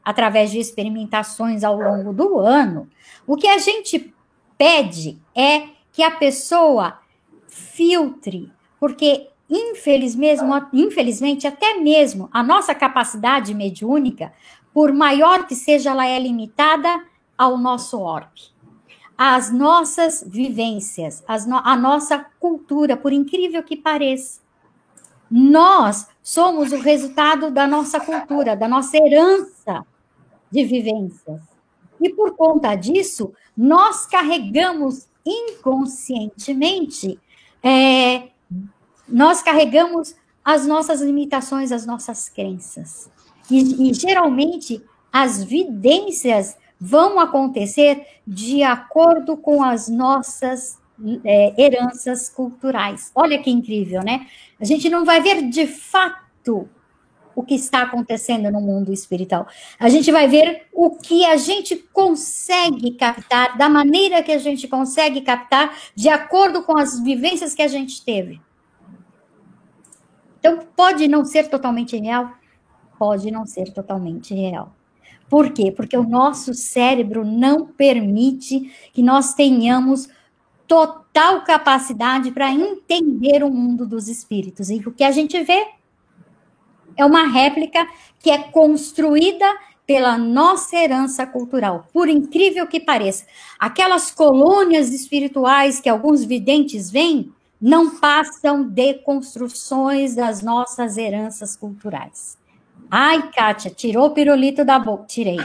através de experimentações ao longo do ano, o que a gente pede é que a pessoa filtre, porque infelizmente, até mesmo a nossa capacidade mediúnica, por maior que seja, ela é limitada ao nosso orbe. As nossas vivências, a nossa cultura, por incrível que pareça. Nós somos o resultado da nossa cultura, da nossa herança de vivências. E por conta disso, nós carregamos inconscientemente, nós carregamos as nossas limitações, as nossas crenças. E geralmente, as vidências vão acontecer de acordo com as nossas heranças culturais. Olha que incrível, né? A gente não vai ver de fato o que está acontecendo no mundo espiritual. A gente vai ver o que a gente consegue captar, da maneira que a gente consegue captar, de acordo com as vivências que a gente teve. Então, pode não ser totalmente real? Pode não ser totalmente real. Por quê? Porque o nosso cérebro não permite que nós tenhamos total capacidade para entender o mundo dos espíritos. E o que a gente vê é uma réplica que é construída pela nossa herança cultural, por incrível que pareça. Aquelas colônias espirituais que alguns videntes veem não passam de construções das nossas heranças culturais. Ai, Kátia, tirou o pirulito da boca. Tirei.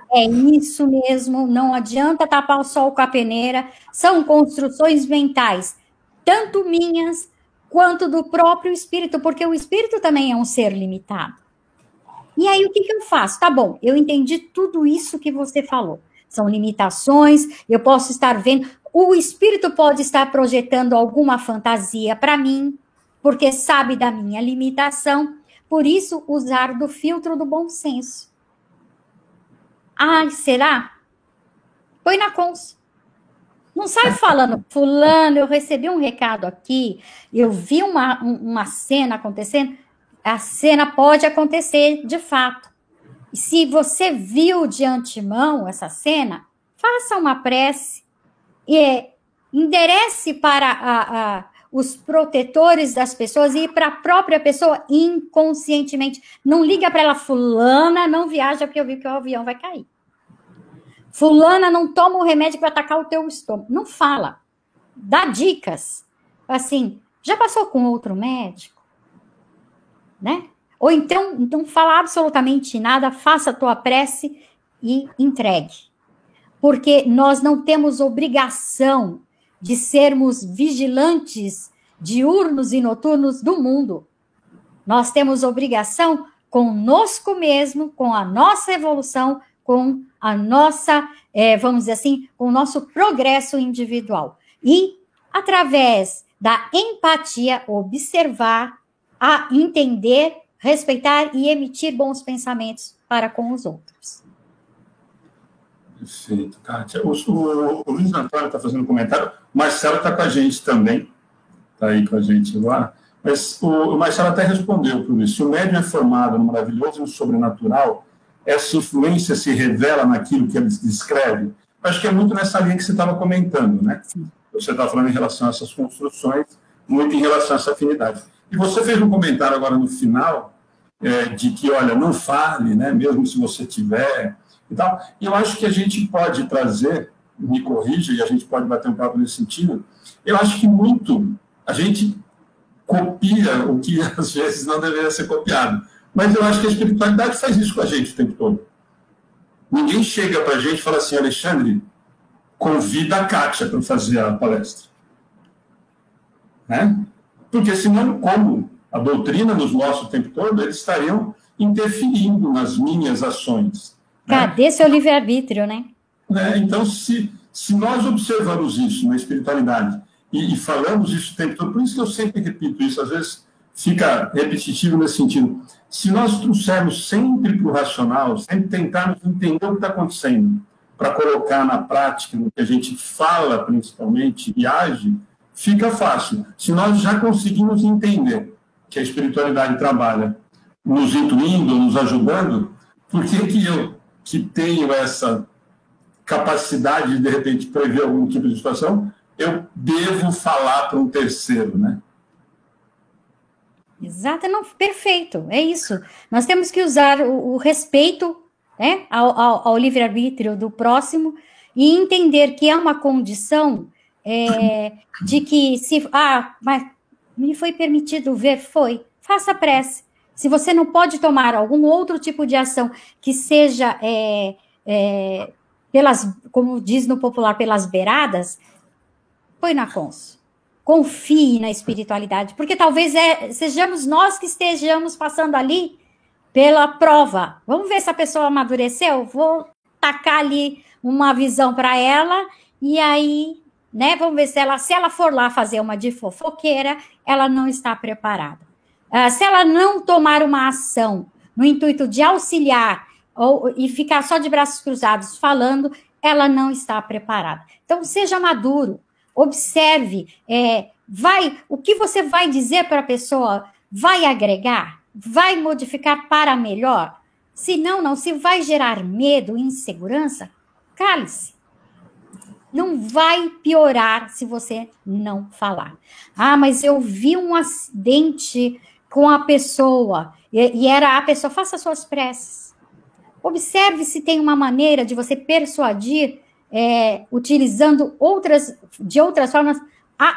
É isso mesmo, não adianta tapar o sol com a peneira, são construções mentais, tanto minhas quanto do próprio espírito, porque o espírito também é um ser limitado. E aí, o que eu faço? Tá bom, eu entendi tudo isso que você falou. São limitações, eu posso estar vendo... O espírito pode estar projetando alguma fantasia para mim, porque sabe da minha limitação. Por isso, usar do filtro do bom senso. Ai, será? Põe na cons. Não sai falando, fulano, eu recebi um recado aqui, eu vi uma cena acontecendo... A cena pode acontecer de fato. E se você viu de antemão essa cena, faça uma prece e enderece para os protetores das pessoas e para a própria pessoa inconscientemente. Não liga para ela, fulana, não viaja porque eu vi que o avião vai cair. Fulana, não toma o remédio que vai atacar o teu estômago. Não fala. Dá dicas. Assim, já passou com outro médico? Né? Ou então, não fala absolutamente nada, faça a tua prece e entregue. Porque nós não temos obrigação de sermos vigilantes diurnos e noturnos do mundo. Nós temos obrigação conosco mesmo, com a nossa evolução, com a nossa, vamos dizer assim, com o nosso progresso individual. E, através da empatia, observar, a entender, respeitar e emitir bons pensamentos para com os outros. Perfeito, Kátia. O Luiz Antônio está fazendo um comentário, o Marcelo está com a gente também, está aí com a gente agora, mas o Marcelo até respondeu por isso. Se o médium é formado no maravilhoso e no sobrenatural, essa influência se revela naquilo que ele descreve? Acho que é muito nessa linha que você estava comentando, né? Sim. Você estava falando em relação a essas construções, muito em relação a essa afinidade. E você fez um comentário agora no final, de que, olha, não fale, né, mesmo se você tiver, e tal. E eu acho que a gente pode trazer, me corrija, e a gente pode bater um papo nesse sentido, eu acho que muito a gente copia o que às vezes não deveria ser copiado. Mas eu acho que a espiritualidade faz isso com a gente o tempo todo. Ninguém chega para a gente e fala assim, Alexandre, convida a Kátia para fazer a palestra. Né? Porque senão, como a doutrina nos mostra o tempo todo, eles estariam interferindo nas minhas ações. Cadê, né? Seu livre-arbítrio, né? Então, se nós observamos isso na espiritualidade e falamos isso o tempo todo, por isso que eu sempre repito isso, às vezes fica repetitivo nesse sentido. Se nós trouxermos sempre para o racional, sempre tentarmos entender o que está acontecendo, para colocar na prática, no que a gente fala principalmente e age, fica fácil. Se nós já conseguimos entender que a espiritualidade trabalha nos intuindo, nos ajudando, por que eu, que tenho essa capacidade de repente, prever algum tipo de situação, eu devo falar para um terceiro, né? Exato, não, perfeito, é isso. Nós temos que usar o respeito, né, ao livre-arbítrio do próximo e entender que é uma condição de que mas me foi permitido ver, faça prece. Se você não pode tomar algum outro tipo de ação que seja como diz no popular, pelas beiradas, põe na cons. Confie na espiritualidade, porque talvez sejamos nós que estejamos passando ali pela prova. Vamos ver se a pessoa amadureceu? Vou tacar ali uma visão para ela e aí, né? Vamos ver se ela for lá fazer uma de fofoqueira, ela não está preparada. Se ela não tomar uma ação no intuito de auxiliar e ficar só de braços cruzados falando, ela não está preparada. Então, seja maduro, observe, o que você vai dizer para a pessoa vai agregar, vai modificar para melhor? Se não, se vai gerar medo, insegurança, cale-se. não vai piorar se você não falar. Ah, mas eu vi um acidente com a pessoa, e era a pessoa, faça suas preces. Observe se tem uma maneira de você persuadir, utilizando de outras formas,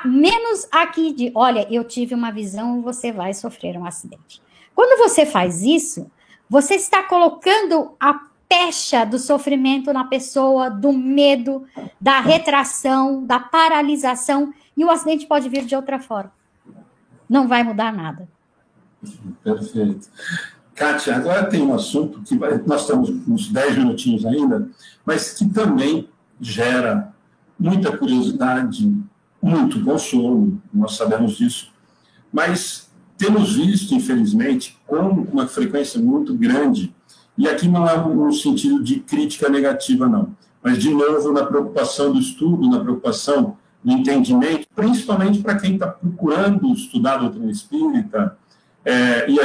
menos aqui de, olha, eu tive uma visão, você vai sofrer um acidente. Quando você faz isso, você está colocando a pecha do sofrimento na pessoa, do medo, da retração, da paralisação, e o acidente pode vir de outra forma. Não vai mudar nada. Perfeito. Kátia, agora tem um assunto que nós estamos uns 10 minutinhos ainda, mas que também gera muita curiosidade, muito consolo, nós sabemos disso, mas temos visto, infelizmente, com uma frequência muito grande, e aqui não é no sentido de crítica negativa, não, mas, de novo, na preocupação do estudo, na preocupação do entendimento, principalmente para quem está procurando estudar a doutrina espírita, e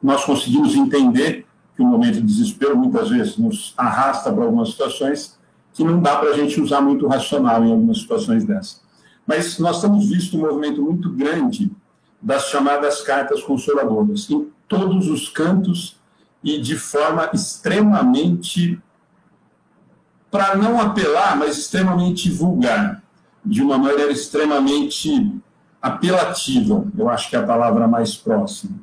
nós conseguimos entender que o momento de desespero muitas vezes nos arrasta para algumas situações que não dá para a gente usar muito racional em algumas situações dessas. Mas nós temos visto um movimento muito grande das chamadas cartas consoladoras, em todos os cantos e de forma extremamente, para não apelar, mas extremamente vulgar, de uma maneira extremamente apelativa, eu acho que é a palavra mais próxima.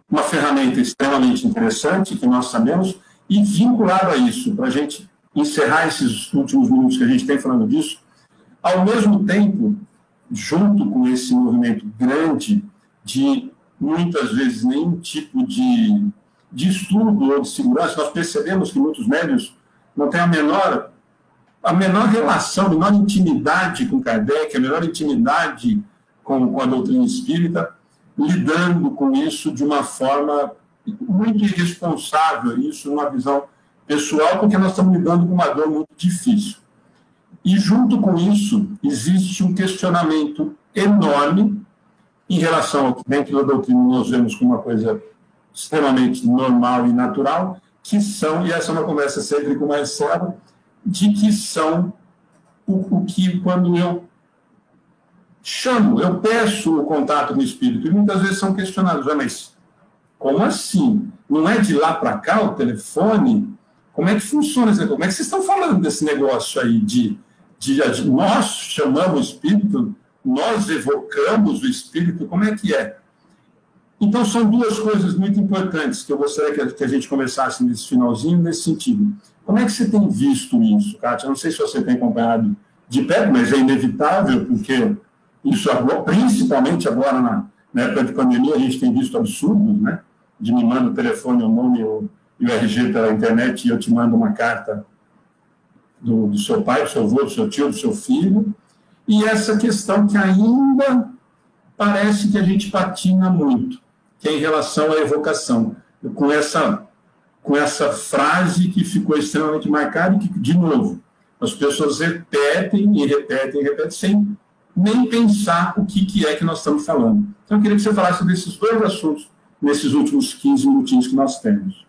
Uma ferramenta extremamente interessante, que nós sabemos, e vinculado a isso, para a gente encerrar esses últimos minutos que a gente tem falando disso, ao mesmo tempo, junto com esse movimento grande de, muitas vezes, nenhum tipo de estudo ou de segurança, nós percebemos que muitos médiuns não têm a menor relação, a menor intimidade com Kardec, a menor intimidade com a doutrina espírita, lidando com isso de uma forma muito irresponsável, isso numa visão pessoal, porque nós estamos lidando com uma dor muito difícil. E, junto com isso, existe um questionamento enorme em relação ao que dentro da doutrina nós vemos como uma coisa extremamente normal e natural, que são, e essa é uma conversa sempre com o Marcelo, de que são o que, quando eu chamo, eu peço o contato com o espírito, e muitas vezes são questionados, mas como assim? Não é de lá para cá o telefone? Como é que funciona isso? Como é que vocês estão falando desse negócio aí de nós chamamos o espírito, nós evocamos o espírito, como é que é? Então, são duas coisas muito importantes que eu gostaria que a gente começasse nesse finalzinho, nesse sentido. Como é que você tem visto isso, Kátia? Não sei se você tem acompanhado de perto, mas é inevitável, porque isso, principalmente agora na época de pandemia, a gente tem visto absurdos, né? De me manda o telefone, o nome e o RG pela internet, e eu te mando uma carta do seu pai, do seu avô, do seu tio, do seu filho, e essa questão que ainda parece que a gente patina muito, que é em relação à evocação, com essa frase que ficou extremamente marcada e que, de novo, as pessoas repetem e repetem e repetem sem nem pensar o que é que nós estamos falando. Então, eu queria que você falasse sobre esses dois assuntos nesses últimos 15 minutinhos que nós temos.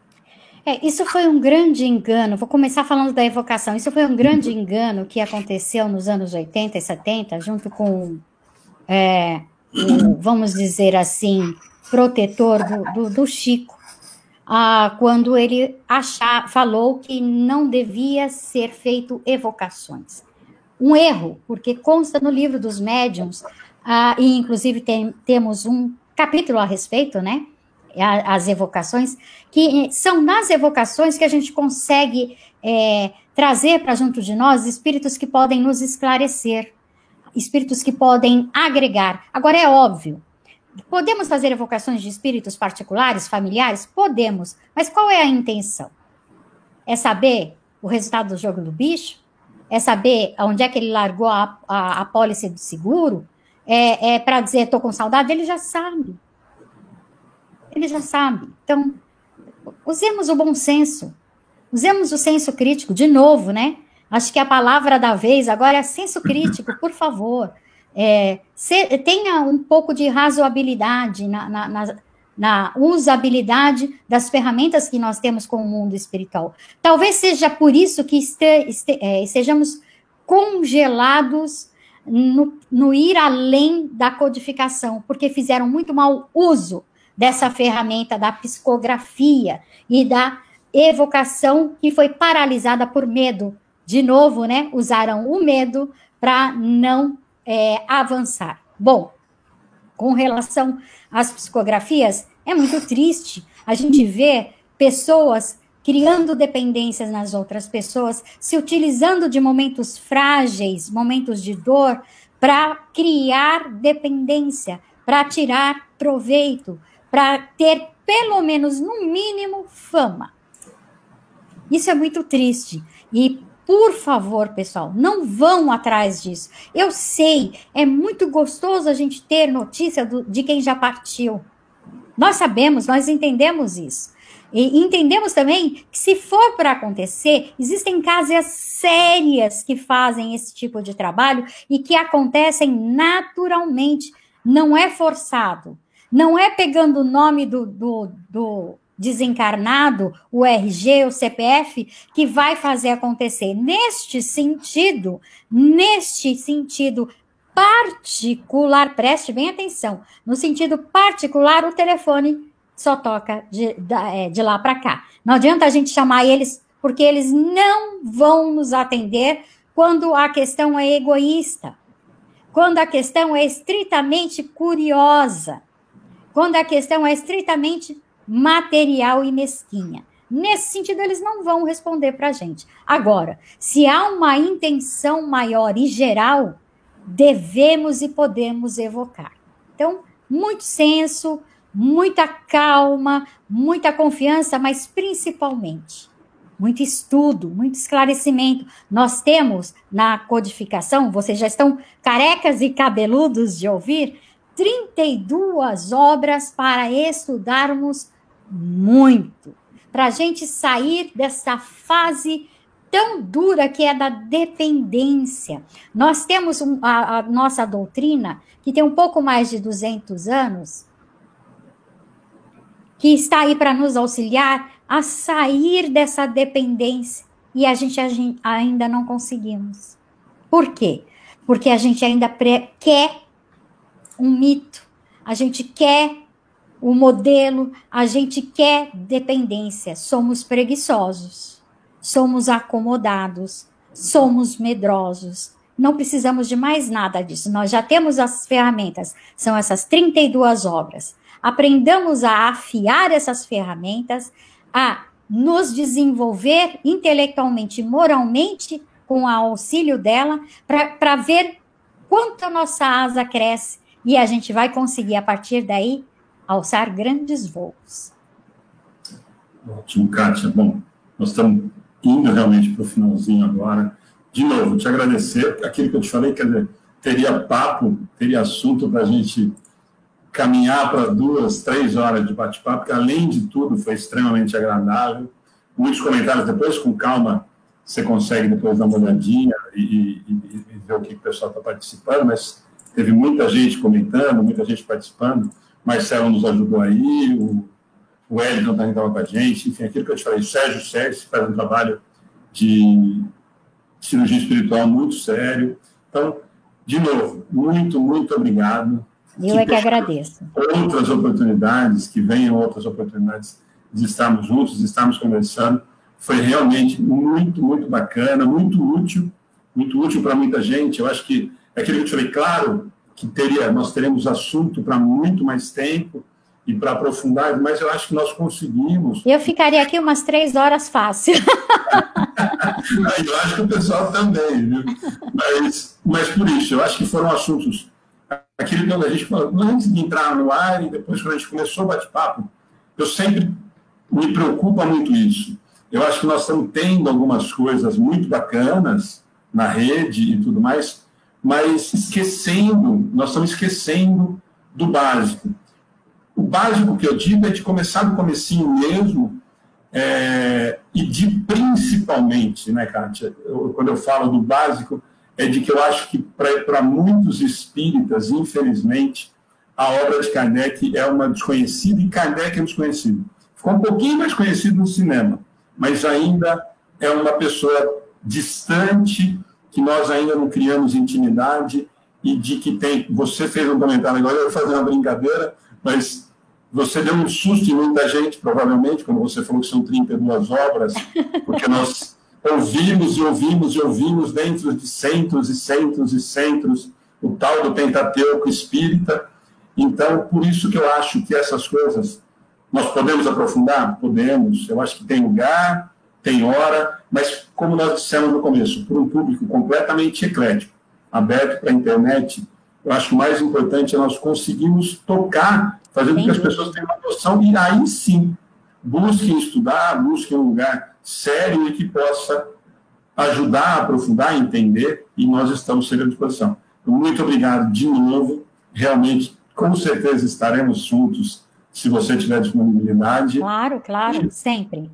Isso foi um grande engano, vou começar falando da evocação, isso foi um grande engano que aconteceu nos anos 80 e 70, junto com, vamos dizer assim, protetor do Chico, quando ele falou que não devia ser feito evocações. Um erro, porque consta no livro dos médiuns, e inclusive temos um capítulo a respeito, né? As evocações, que são nas evocações que a gente consegue trazer para junto de nós espíritos que podem nos esclarecer, espíritos que podem agregar. Agora, é óbvio, podemos fazer evocações de espíritos particulares, familiares? Podemos, mas qual é a intenção? É saber o resultado do jogo do bicho? É saber onde é que ele largou a apólice do seguro? É para dizer, estou com saudade? Ele já sabe. Ele já sabe. Então, usemos o bom senso. Usemos o senso crítico, de novo, né? Acho que a palavra da vez agora é senso crítico, por favor. Tenha um pouco de razoabilidade na usabilidade das ferramentas que nós temos com o mundo espiritual. Talvez seja por isso que estejamos congelados no ir além da codificação, porque fizeram muito mau uso dessa ferramenta da psicografia e da evocação, que foi paralisada por medo. De novo, né? Usaram o medo para não avançar. Bom, com relação às psicografias, é muito triste a gente ver pessoas criando dependências nas outras pessoas, se utilizando de momentos frágeis, momentos de dor, para criar dependência, para tirar proveito, para ter, pelo menos, no mínimo, fama. Isso é muito triste. E, por favor, pessoal, não vão atrás disso. Eu sei, é muito gostoso a gente ter notícia de quem já partiu. Nós sabemos, nós entendemos isso. E entendemos também que, se for para acontecer, existem casas sérias que fazem esse tipo de trabalho e que acontecem naturalmente, não é forçado. Não é pegando o nome do desencarnado, o RG, o CPF, que vai fazer acontecer. Neste sentido particular, preste bem atenção, no sentido particular, o telefone só toca de lá para cá. Não adianta a gente chamar eles, porque eles não vão nos atender quando a questão é egoísta, quando a questão é estritamente curiosa, quando a questão é estritamente material e mesquinha. Nesse sentido, eles não vão responder para a gente. Agora, se há uma intenção maior e geral, devemos e podemos evocar. Então, muito senso, muita calma, muita confiança, mas principalmente muito estudo, muito esclarecimento. Nós temos na codificação, vocês já estão carecas e cabeludos de ouvir, 32 obras para estudarmos muito, para a gente sair dessa fase tão dura que é da dependência. Nós temos a nossa doutrina, que tem um pouco mais de 200 anos, que está aí para nos auxiliar a sair dessa dependência, e a gente ainda não conseguimos. Por quê? Porque a gente ainda quer um mito, a gente quer o modelo, a gente quer dependência. Somos preguiçosos, somos acomodados, somos medrosos. Não precisamos de mais nada disso. Nós já temos as ferramentas, são essas 32 obras. Aprendamos a afiar essas ferramentas, a nos desenvolver intelectualmente e moralmente com o auxílio dela, para ver quanto a nossa asa cresce e a gente vai conseguir, a partir daí, alçar grandes voos. Ótimo, Kátia. Bom, nós estamos indo realmente para o finalzinho agora. De novo, te agradecer. Aquilo que eu te falei, quer dizer, teria papo, teria assunto para a gente caminhar para 2, 3 horas de bate-papo, que, além de tudo, foi extremamente agradável. Muitos comentários depois, com calma, você consegue depois dar uma olhadinha e ver o que o pessoal está participando, mas teve muita gente comentando, muita gente participando. Marcelo nos ajudou aí, o Wellington também estava com a gente, enfim, aquilo que eu te falei, o Sérgio faz um trabalho de cirurgia espiritual muito sério. Então, de novo, muito, muito obrigado. Eu é que agradeço. Outras oportunidades, que venham outras oportunidades de estarmos juntos, de estarmos conversando. Foi realmente muito, muito bacana, muito útil para muita gente. Eu acho que é aquilo que eu te falei, claro que nós teremos assunto para muito mais tempo e para aprofundar, mas eu acho que nós conseguimos. Eu ficaria aqui umas 3 horas fácil. Eu acho que o pessoal também, viu? Mas por isso, eu acho que foram assuntos. Aquilo que a gente falou, antes de entrar no ar e depois, quando a gente começou o bate-papo, eu sempre me preocupa muito isso. Eu acho que nós estamos tendo algumas coisas muito bacanas na rede e tudo mais, mas nós estamos esquecendo do básico. O básico que eu digo é de começar do comecinho mesmo, e de principalmente, né, Kátia, quando eu falo do básico, é de que eu acho que para muitos espíritas, infelizmente, a obra de Kardec é uma desconhecida e Kardec é desconhecido. Ficou um pouquinho mais conhecido no cinema, mas ainda é uma pessoa distante, que nós ainda não criamos intimidade e de que tem... Você fez um comentário agora, eu vou fazer uma brincadeira, mas você deu um susto em muita gente, provavelmente, quando você falou que são 32 obras, porque nós ouvimos e ouvimos e ouvimos dentro de centros e centros e centros o tal do Pentateuco espírita. Então, por isso que eu acho que essas coisas nós podemos aprofundar? Podemos. Eu acho que tem lugar, tem hora, mas como nós dissemos no começo, para um público completamente eclético, aberto para a internet, eu acho que o mais importante é nós conseguirmos tocar, fazer com que as pessoas tenham uma noção, e aí sim, busquem estudar, busquem um lugar sério e que possa ajudar, aprofundar, entender, e nós estamos sempre à disposição. Muito obrigado de novo, realmente, com certeza estaremos juntos, se você tiver disponibilidade. Claro, claro, sempre.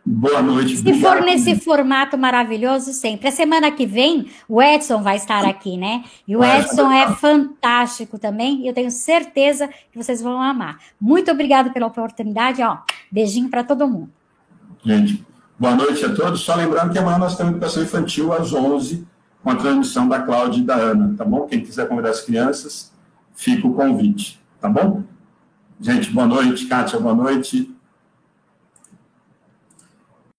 Boa noite. Se for nesse formato maravilhoso, sempre. A semana que vem, o Edson vai estar aqui, né? E o Edson é fantástico também, e eu tenho certeza que vocês vão amar. Muito obrigada pela oportunidade, ó. Beijinho para todo mundo. Gente, boa noite a todos. Só lembrando que amanhã nós temos educação infantil às 11, com a transmissão da Cláudia e da Ana, tá bom? Quem quiser convidar as crianças, fica o convite, tá bom? Gente, boa noite. Kátia, boa noite.